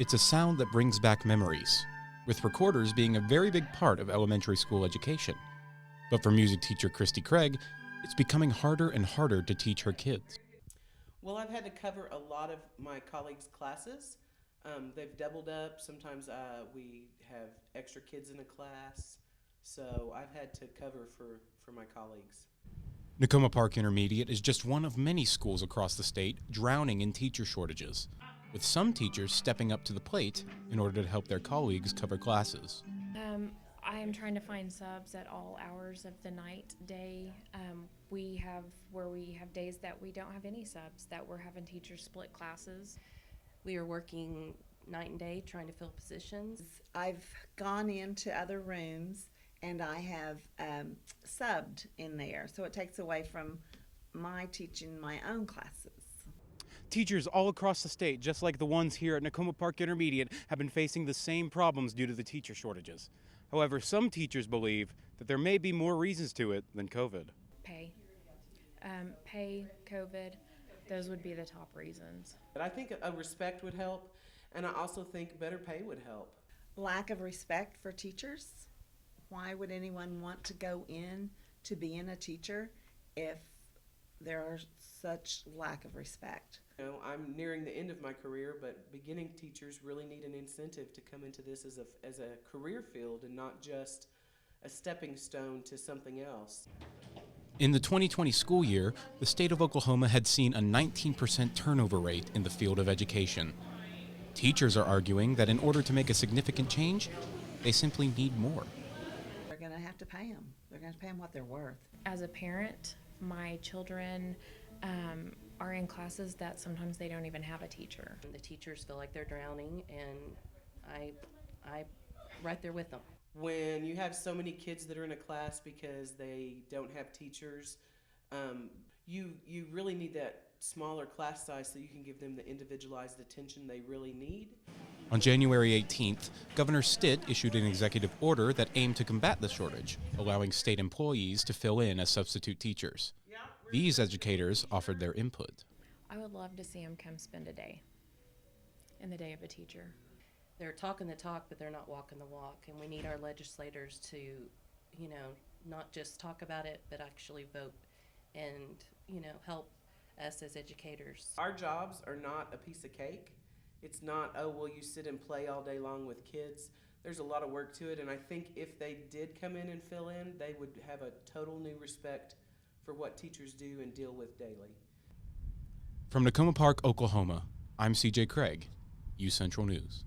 It's a sound that brings back memories, with recorders being a very big part of elementary school education. But for music teacher Christy Craig, it's becoming harder and harder to teach her kids. Well, I've had to cover a lot of my colleagues' classes. They've doubled up. Sometimes we have extra kids in a class. So I've had to cover for my colleagues. Nakoma Park Intermediate is just one of many schools across the state drowning in teacher shortages, with some teachers stepping up to the plate in order to help their colleagues cover classes. I am trying to find subs at all hours of the night, day. We have days that we don't have any subs, that we're having teachers split classes. We are working night and day trying to fill positions. I've gone into other rooms and I have subbed in there, so it takes away from my teaching my own classes. Teachers all across the state, just like the ones here at Nakoma Park Intermediate, have been facing the same problems due to the teacher shortages. However, some teachers believe that there may be more reasons to it than COVID. Pay, COVID, those would be the top reasons. But I think a respect would help, and I also think better pay would help. Lack of respect for teachers. Why would anyone want to go in to being a teacher if there are such lack of respect? You know, I'm nearing the end of my career, but beginning teachers really need an incentive to come into this as a career field and not just a stepping stone to something else. In the 2020 school year, the state of Oklahoma had seen a 19% turnover rate in the field of education. Teachers are arguing that in order to make a significant change, they simply need more. They're going to have to pay them. They're going to pay them what they're worth. As a parent, my children are in classes that sometimes they don't even have a teacher. The teachers feel like they're drowning, and I right there with them. When you have so many kids that are in a class because they don't have teachers, you really need that smaller class size so you can give them the individualized attention they really need. On January 18th, Governor Stitt issued an executive order that aimed to combat the shortage, allowing state employees to fill in as substitute teachers. These educators offered their input. I would love to see them come spend a day in the day of a teacher. They're talking the talk, but they're not walking the walk, and we need our legislators to, not just talk about it, but actually vote and, help us as educators. Our jobs are not a piece of cake. It's not, oh, well, you sit and play all day long with kids. There's a lot of work to it, and I think if they did come in and fill in, they would have a total new respect for what teachers do and deal with daily. From Nakoma Park, Oklahoma, I'm CJ Craig, UCentral News.